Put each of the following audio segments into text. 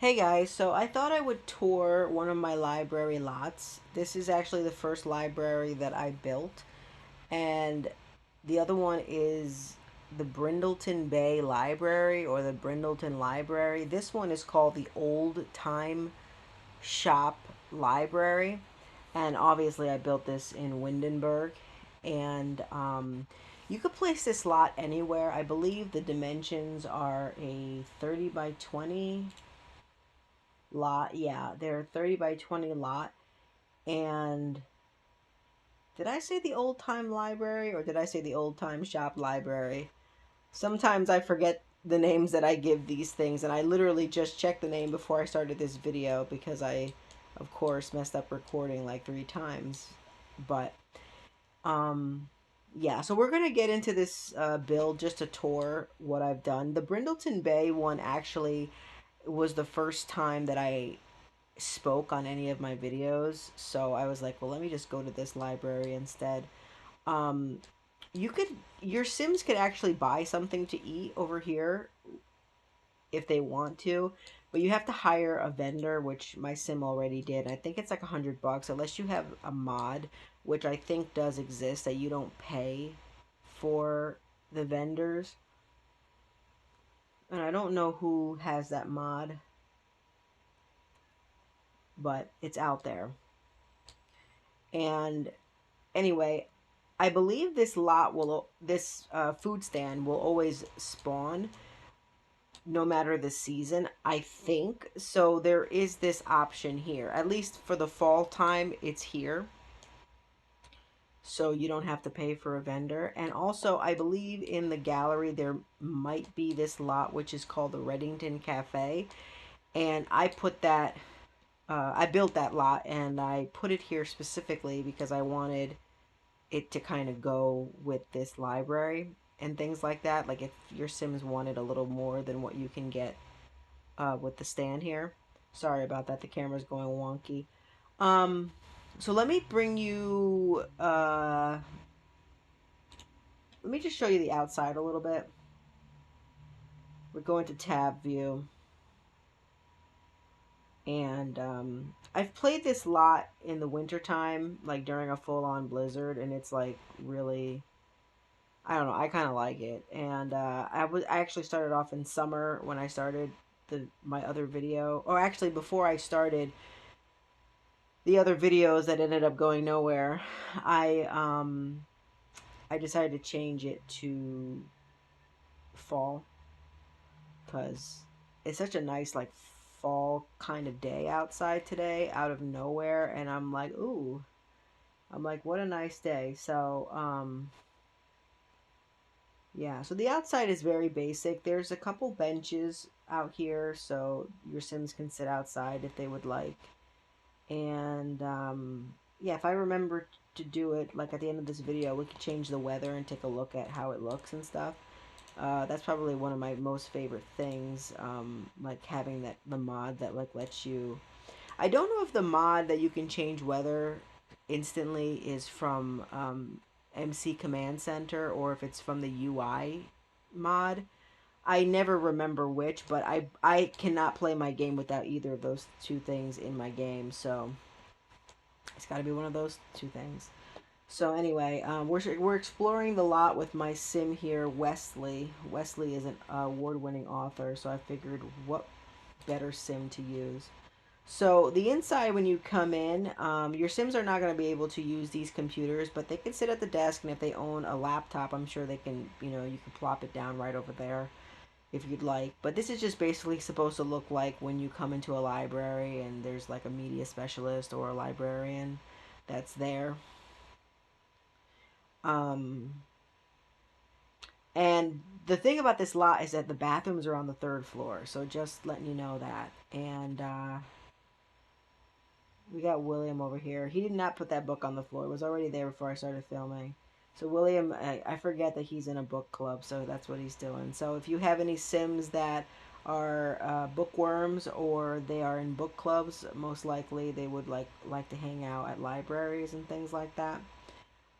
Hey guys, so I thought I would tour one of my library lots. This is actually the first library that I built, and the other one is the Brindleton Bay Library or the Brindleton Library. This one is called the Old Time Shop Library, and obviously I built this in Windenburg, and you could place this lot anywhere. I believe the dimensions are a 30 by 20 lot. Yeah, they're 30 by 20 lot. And did I say the old time library or did I say the old time shop library? Sometimes I forget the names that I give these things, and I literally just checked the name before I started this video because I, of course, messed up recording like 3 times. But, um, yeah, so we're gonna get into this build just to tour what I've done. The Brindleton Bay one actually was the first time that I spoke on any of my videos, so I was like, well, let me just go to this library instead. Um, you could, your Sims could actually buy something to eat over here if they want to, but you have to hire a vendor, which my Sim already did. I think it's like $100 unless you have a mod, which I think does exist, that you don't pay for the vendors. And I don't know who has that mod, but it's out there. And anyway, I believe this food stand will always spawn no matter the season. I think so. There is this option here, at least for the fall time. It's here, so you don't have to pay for a vendor. And also, I believe in the gallery there might be this lot which is called the Reddington Cafe, and I put that. I built that lot and I put it here specifically because I wanted it to kind of go with this library and things like that. Like if your Sims wanted a little more than what you can get with the stand here. Sorry about that. The camera's going wonky. Um, so let me bring you. Let me just show you the outside a little bit. We're going to tab view, and I've played this lot in the wintertime, like during a full-on blizzard, and it's like really I don't know. I kind of like it, and I actually started off in summer when I started the my other video, or actually before I started the other videos that ended up going nowhere. I um I decided to change it to fall because it's such a nice like fall kind of day outside today, out of nowhere, and I'm like, ooh, I'm like, what a nice day. So yeah, so the outside is very basic. There's a couple benches out here, so your Sims can sit outside if they would like. And yeah, if I remember to do it, like at the end of this video, we could change the weather and take a look at how it looks and stuff. That's probably one of my most favorite things, like having the mod that like lets you. I don't know if the mod that you can change weather instantly is from MC Command Center or if it's from the UI mod. I never remember which, but I cannot play my game without either of those two things in my game, so it's got to be one of those two things. So anyway, we're exploring the lot with my sim here, Wesley. Wesley is an award-winning author, so I figured what better sim to use. So the inside, when you come in, your Sims are not going to be able to use these computers, but they can sit at the desk, and if they own a laptop, I'm sure they can, you can plop it down right over there if you'd like. But this is just basically supposed to look like when you come into a library and there's like a media specialist or a librarian that's there. Um, and the thing about this lot is that the bathrooms are on the third floor, so just letting you know that. And we got William over here. He did not put that book on the floor. It was already there before I started filming. So William, I forget that he's in a book club, so that's what he's doing. So if you have any Sims that are bookworms or they are in book clubs, most likely they would like to hang out at libraries and things like that.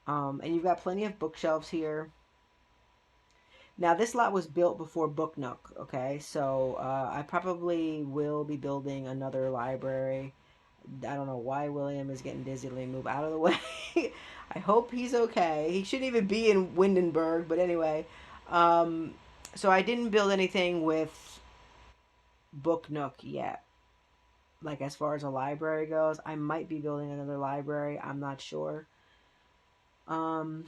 And you've got plenty of bookshelves here. Now, this lot was built before Book Nook, okay? So I probably will be building another library. I don't know why William is getting dizzy. Let me move out of the way. I hope he's okay. He shouldn't even be in Windenburg, but anyway. Um, so I didn't build anything with Book Nook yet. Like as far as a library goes, I might be building another library. I'm not sure. Um,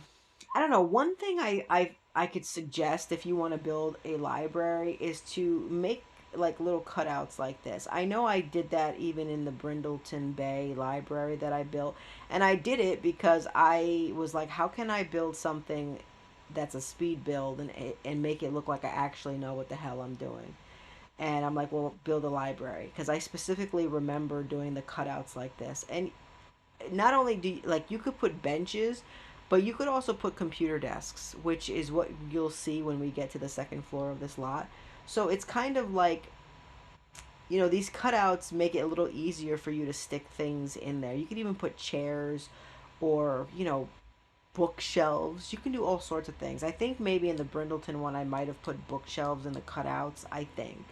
I don't know. One thing I could suggest if you want to build a library is to make like little cutouts like this. I know I did that even in the Brindleton Bay library that I built, and I did it because I was like, how can I build something that's a speed build and make it look like I actually know what the hell I'm doing. And I'm like, well, build a library because I specifically remember doing the cutouts like this. And not only do you, like you could put benches, but you could also put computer desks, which is what you'll see when we get to the second floor of this lot. So it's kind of like, these cutouts make it a little easier for you to stick things in there. You could even put chairs or, bookshelves. You can do all sorts of things. I think maybe in the Brindleton one I might have put bookshelves in the cutouts, I think.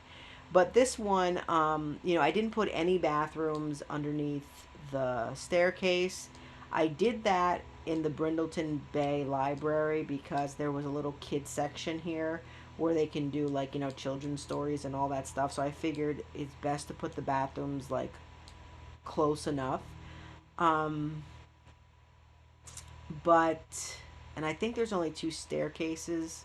But this one, I didn't put any bathrooms underneath the staircase. I did that in the Brindleton Bay Library because there was a little kid section here where they can do like, children's stories and all that stuff. So I figured it's best to put the bathrooms like close enough. Um, but, and I think there's only two staircases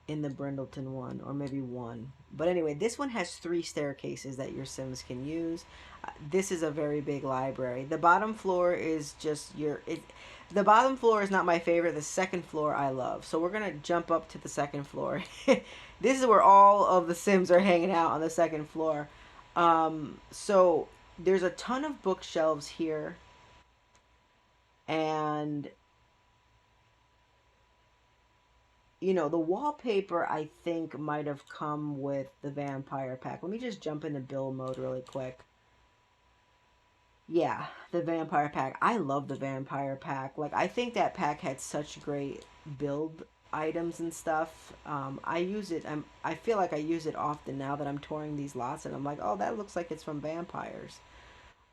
in the Brindleton one, or maybe one. But anyway, this one has three staircases that your Sims can use. This is a very big library. The bottom floor is just the bottom floor is not my favorite. The second floor I love. So we're gonna jump up to the second floor. This is where all of the Sims are hanging out on the second floor. So there's a ton of bookshelves here, and the wallpaper I think might have come with the vampire pack. Let me just jump into build mode really quick. Yeah, the vampire pack. I love the vampire pack. Like, I think that pack had such great build items and stuff. I use it. I feel like I use it often now that I'm touring these lots, and I'm like, oh, that looks like it's from vampires.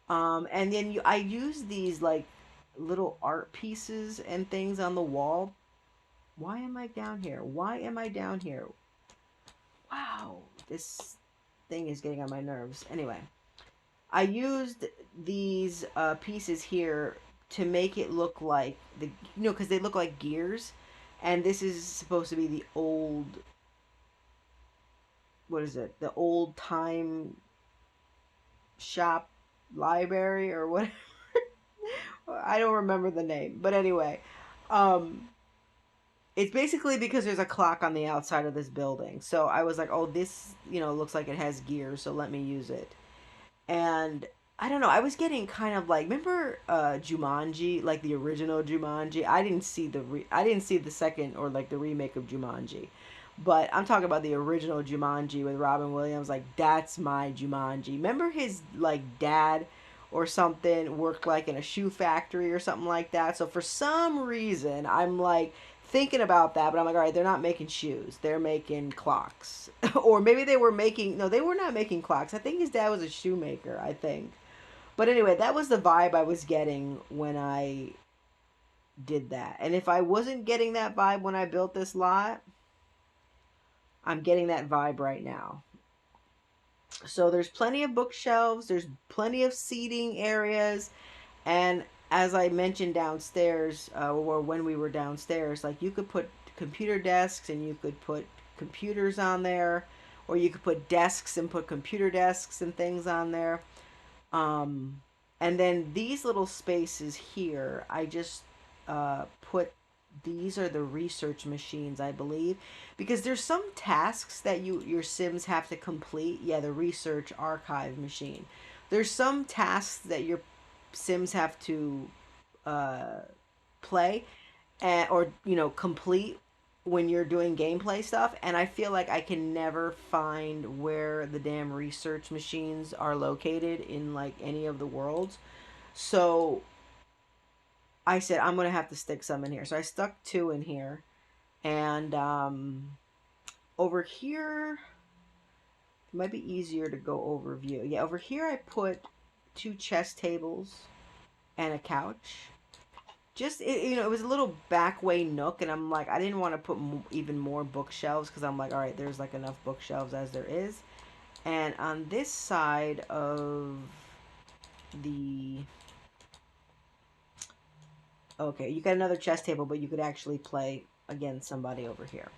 And then I use these like little art pieces and things on the wall. Why am I down here? Why am I down here? Wow, this thing is getting on my nerves. Anyway, I used these pieces here to make it look like because they look like gears, and this is supposed to be the old, what is it? The old time shop library or what? I don't remember the name, but anyway, um, it's basically because there's a clock on the outside of this building. So I was like, oh, this, looks like it has gears, so let me use it. And I don't know, I was getting kind of like, remember Jumanji, like the original Jumanji? I didn't see the second or like the remake of Jumanji. But I'm talking about the original Jumanji with Robin Williams. Like, that's my Jumanji. Remember his like dad or something worked like in a shoe factory or something like that. So for some reason, I'm like thinking about that, but I'm like, all right, they're not making shoes. They're making clocks. Or maybe they were making, no, they were not making clocks. I think his dad was a shoemaker, I think. But anyway, that was the vibe I was getting when I did that. And if I wasn't getting that vibe when I built this lot, I'm getting that vibe right now. So there's plenty of bookshelves, there's plenty of seating areas, and as I mentioned downstairs, or when we were downstairs, like you could put computer desks and you could put computers on there, or you could put desks and put computer desks and things on there. Um, and then these little spaces here, I just put these are the research machines, I believe, because there's some tasks that your Sims have to complete. Yeah, the research archive machine. There's some tasks that your Sims have to uh, play or complete when you're doing gameplay stuff, and I feel like I can never find where the damn research machines are located in like any of the worlds. So I said I'm gonna have to stick some in here. So I stuck two in here, And over here, it might be easier to go overview. Yeah, over here I put two chess tables and a couch. Just it was a little back way nook, and I'm like, I didn't want to put even more bookshelves because I'm like, all right, there's like enough bookshelves as there is. And on this side of the okay, you got another chess table, but you could actually play against somebody over here.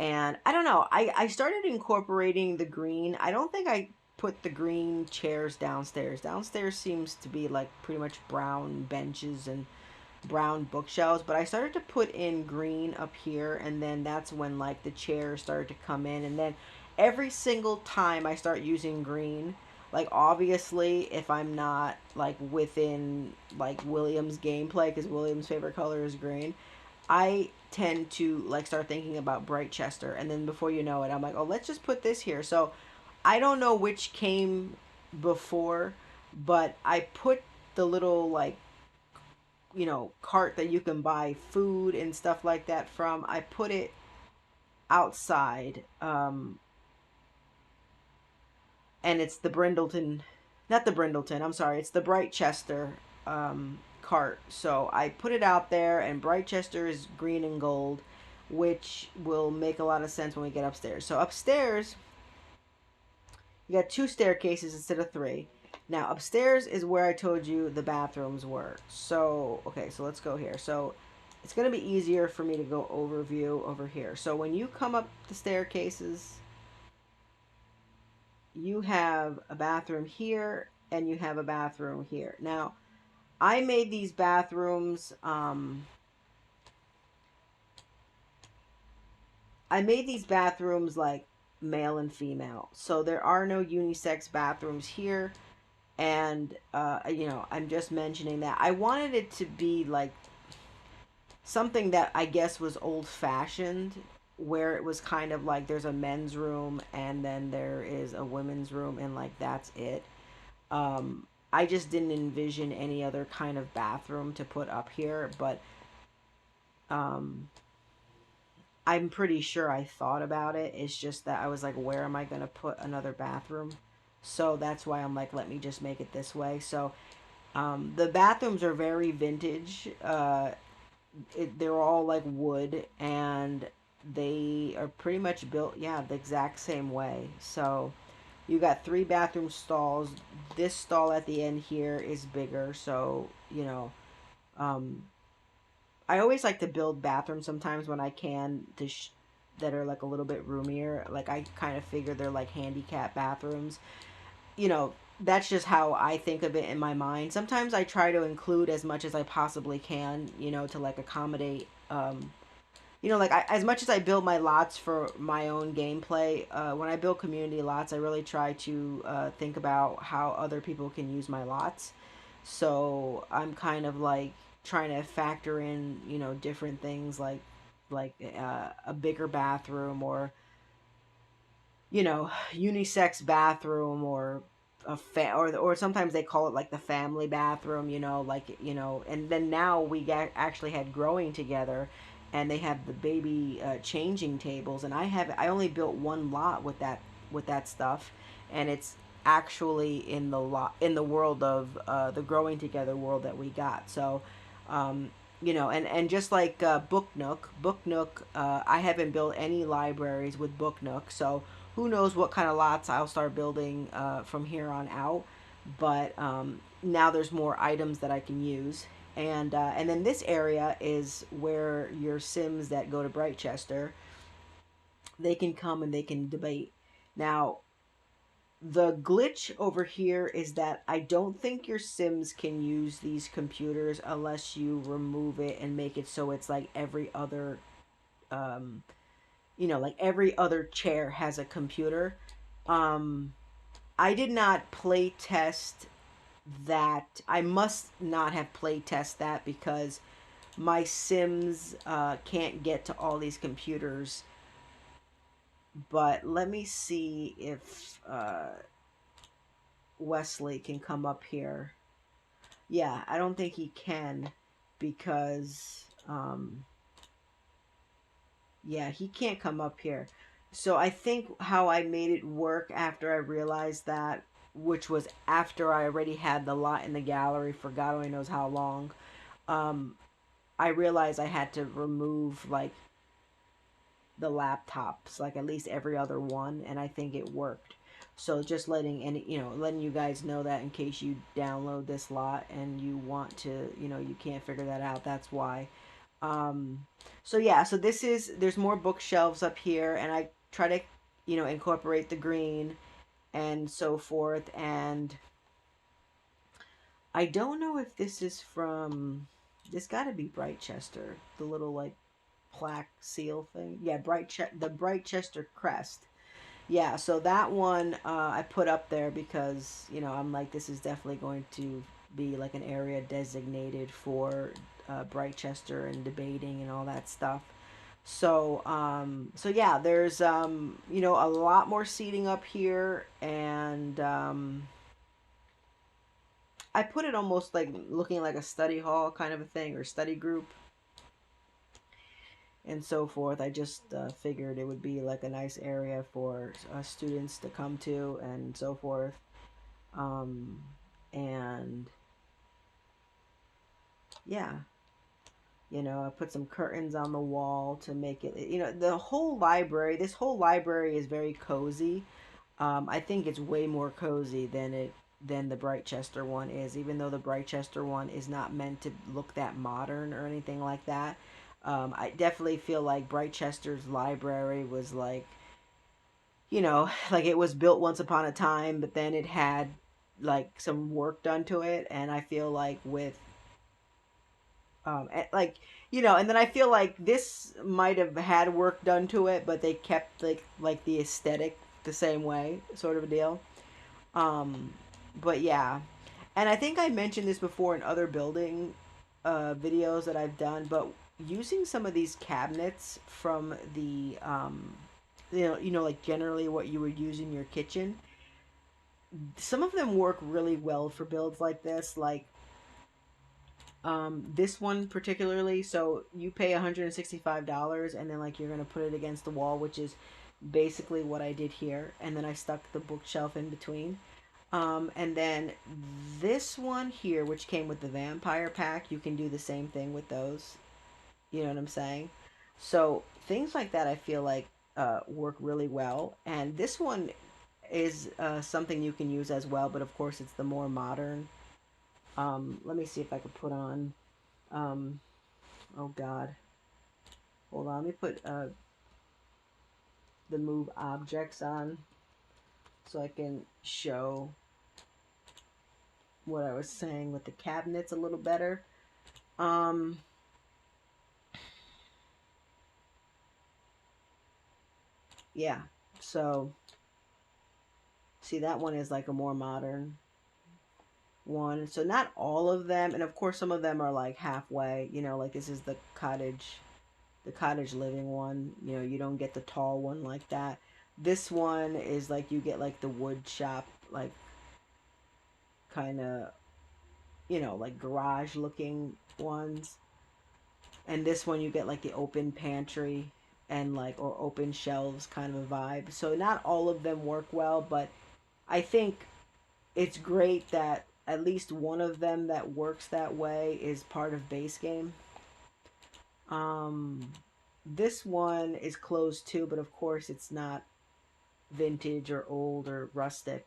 And I don't know, I started incorporating the green. I don't think I put the green chairs downstairs. Downstairs seems to be like pretty much brown benches and brown bookshelves, but I started to put in green up here, and then that's when like the chairs started to come in. And then every single time I start using green, like obviously if I'm not like within like William's gameplay, because William's favorite color is green, I tend to like start thinking about bright Chester, and then before you know it, I'm like, oh, let's just put this here. So I don't know which came before, but I put the little like cart that you can buy food and stuff like that from. I put it outside, and it's the Brindleton, not the Brindleton. I'm sorry, it's the Bright Chester cart. So I put it out there, and Bright Chester is green and gold, which will make a lot of sense when we get upstairs. So upstairs, you got two staircases instead of three. Now upstairs is where I told you the bathrooms were. So okay, so let's go here. So it's going to be easier for me to go overview over here. So when you come up the staircases, you have a bathroom here and you have a bathroom here. Now, I made these bathrooms, like male and female. So there are no unisex bathrooms here. And, I'm just mentioning that. I wanted it to be like something that I guess was old fashioned, where it was kind of like there's a men's room and then there is a women's room, and like that's it. I just didn't envision any other kind of bathroom to put up here, but um, I'm pretty sure I thought about it. It's just that I was like, where am I going to put another bathroom? So that's why I'm like, let me just make it this way. So the bathrooms are very vintage. They're all like wood, and they are pretty much built, yeah, the exact same way. So you got three bathroom stalls. This stall at the end here is bigger, so um, I always like to build bathrooms sometimes when I can that are like a little bit roomier. Like I kind of figure they're like handicap bathrooms. You know, that's just how I think of it in my mind. Sometimes I try to include as much as I possibly can, to like accommodate like as much as I build my lots for my own gameplay, when I build community lots, I really try to think about how other people can use my lots. So I'm kind of like trying to factor in, different things like a bigger bathroom, or unisex bathroom, or or sometimes they call it like the family bathroom, and then now we actually had growing together, and they have the baby changing tables, and I only built one lot with that stuff, and it's actually in the world of the growing together world that we got. So and just like Book Nook, I haven't built any libraries with Book Nook, so who knows what kind of lots I'll start building from here on out. But now there's more items that I can use, and then this area is where your Sims that go to Brightchester, they can come and they can debate. Now the glitch over here is that I don't think your Sims can use these computers unless you remove it and make it so it's like every other um, like every other chair has a computer. Um, I did not play test that. I must not have play test that because my Sims can't get to all these computers. But let me see if Wesley can come up here. Yeah, I don't think he can because Yeah, he can't come up here. So I think how I made it work after I realized that, which was after I already had the lot in the gallery for God only knows how long, um, I realized I had to remove like the laptops, like at least every other one, and I think it worked. So just letting any, letting you guys know that in case you download this lot and you want to, you can't figure that out. That's why. Um, so yeah, so there's more bookshelves up here, and I try to, incorporate the green and so forth. And I don't know if this is from. This got to be Brightchester, the little like plaque seal thing. Yeah, the Brightchester crest. Yeah, so that one I put up there because I'm like this is definitely going to be like an area designated for Brightchester and debating and all that stuff. So yeah, there's a lot more seating up here, and I put it almost like looking like a study hall kind of a thing or study group and so forth. I just figured it would be like a nice area for students to come to and so forth. Um, and yeah, I put some curtains on the wall to make it, the whole library, this whole library is very cozy. I think it's way more cozy than the Brightchester one is, even though the Brightchester one is not meant to look that modern or anything like that. I definitely feel like Brightchester's library was like, like it was built once upon a time, but then it had like some work done to it, and I feel like with like and then I feel like this might have had work done to it, but they kept like the aesthetic the same way, sort of a deal. Um, but yeah, and I think I mentioned this before in other building videos that I've done, but using some of these cabinets from the like generally what you would use in your kitchen, some of them work really well for builds like this. Like this one particularly, so you pay $165 and then like you're gonna put it against the wall, which is basically what I did here, and then I stuck the bookshelf in between. And then this one here, which came with the vampire pack, you can do the same thing with those. You know what I'm saying? So things like that I feel like work really well. And this one is something you can use as well, but of course it's the more modern. Let me see if I could put on. Um, oh God, hold on. Let me put the move objects on so I can show what I was saying with the cabinets a little better. Um, yeah. So see, that one is like a more modern one. So not all of them, and of course some of them are like halfway. Like this is the cottage living one. You don't get the tall one like that. This one is like you get like the wood shop, like kind of like garage looking ones. And this one you get like the open pantry and like or open shelves kind of a vibe. So not all of them work well, but I think it's great that at least one of them that works that way is part of base game. Um, this one is closed too, but of course it's not vintage or old or rustic.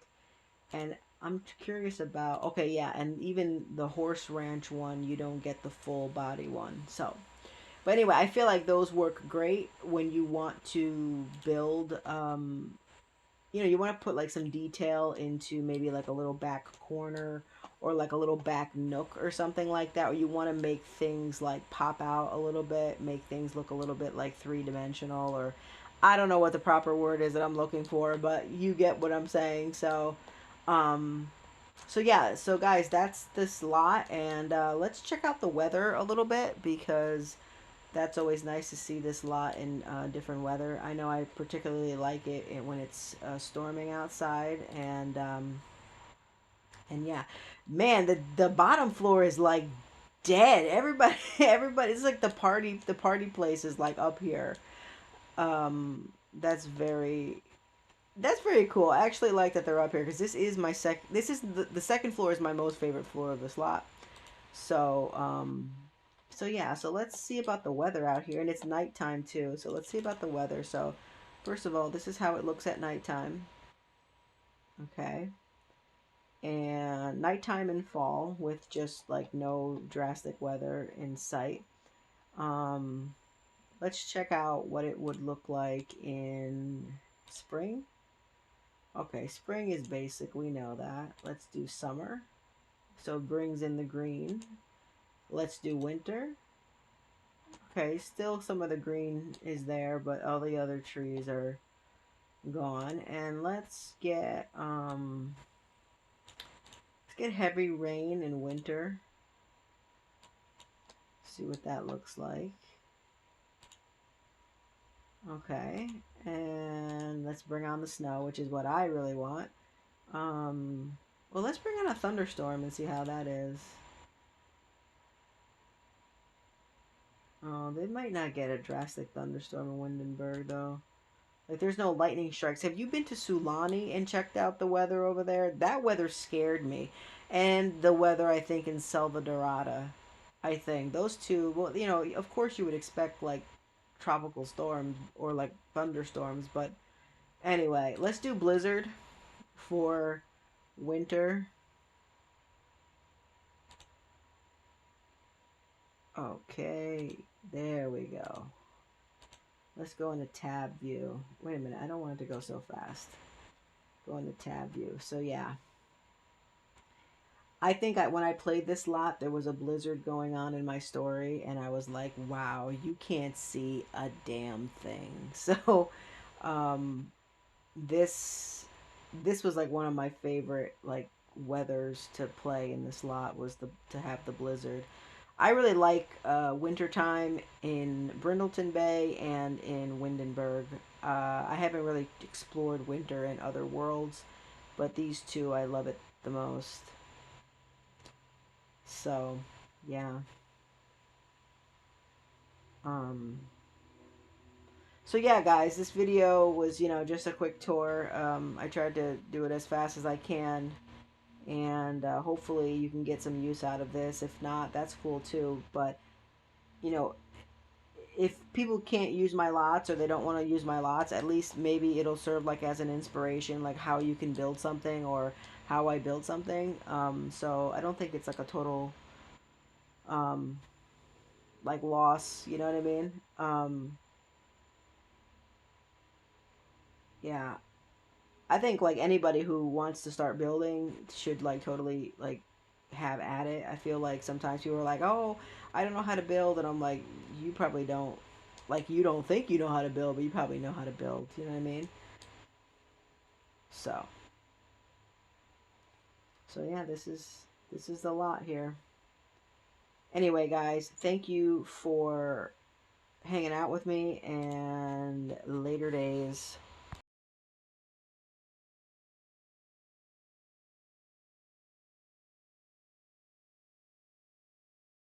And I'm curious about okay, yeah, and even the horse ranch one, you don't get the full body one. So, but anyway, I feel like those work great when you want to build you want to put like some detail into maybe like a little back corner or like a little back nook or something like that, or you want to make things like pop out a little bit, make things look a little bit like three-dimensional, or I don't know what the proper word is that I'm looking for, but you get what I'm saying. Um so yeah, so guys, that's this lot, and let's check out the weather a little bit because that's always nice to see this lot in different weather. I know I particularly like it when it's storming outside, and yeah, man, the bottom floor is like dead. Everybody, everybody, it's like the party place is like up here. That's very cool. I actually like that they're up here because this is my this is the second floor is my most favorite floor of this lot. So, so yeah, so let's see about the weather out here, and it's nighttime too. So let's see about the weather. So, first of all, this is how it looks at nighttime. Okay. And nighttime and fall with just like no drastic weather in sight. Um, let's check out what it would look like in spring. Okay, spring is basic, we know that. Let's do summer. So it brings in the green. Let's do winter. Okay, still some of the green is there, but all the other trees are gone. And let's get heavy rain in winter. See what that looks like. Okay, and let's bring on the snow, which is what I really want. Well, let's bring on a thunderstorm and see how that is. Oh, they might not get a drastic thunderstorm in Windenburg, though. Like, there's no lightning strikes. Have you been to Sulani and checked out the weather over there? That weather scared me. And the weather, I think, in Salvadorada. I think. Those two, well, of course you would expect, like, tropical storms or, like, thunderstorms. But anyway, let's do blizzard for winter. Okay, there we go. Let's go into tab view. Wait a minute, I don't want it to go so fast. Go into tab view. So yeah, I think when I played this lot, there was a blizzard going on in my story, and I was like, wow, you can't see a damn thing. So, um, this this was like one of my favorite like weathers to play in this lot was to have the blizzard. I really like wintertime in Brindleton Bay and in Windenburg. I haven't really explored winter in other worlds, but these two I love it the most. So, yeah. Um, so yeah, guys, this video was, just a quick tour. I tried to do it as fast as I can, and hopefully you can get some use out of this. If not, that's cool too. But, you know, if people can't use my lots or they don't want to use my lots, at least maybe it'll serve like as an inspiration, like how you can build something or how I build something. So I don't think it's like a total um, like loss. You know what I mean? Yeah, I think like anybody who wants to start building should like totally like have at it. I feel like sometimes people are like, "Oh, I don't know how to build," and I'm like, "You probably don't. Like you don't think you know how to build, but you probably know how to build." You know what I mean? So, so yeah, this is the lot here. Anyway, guys, thank you for hanging out with me and later days.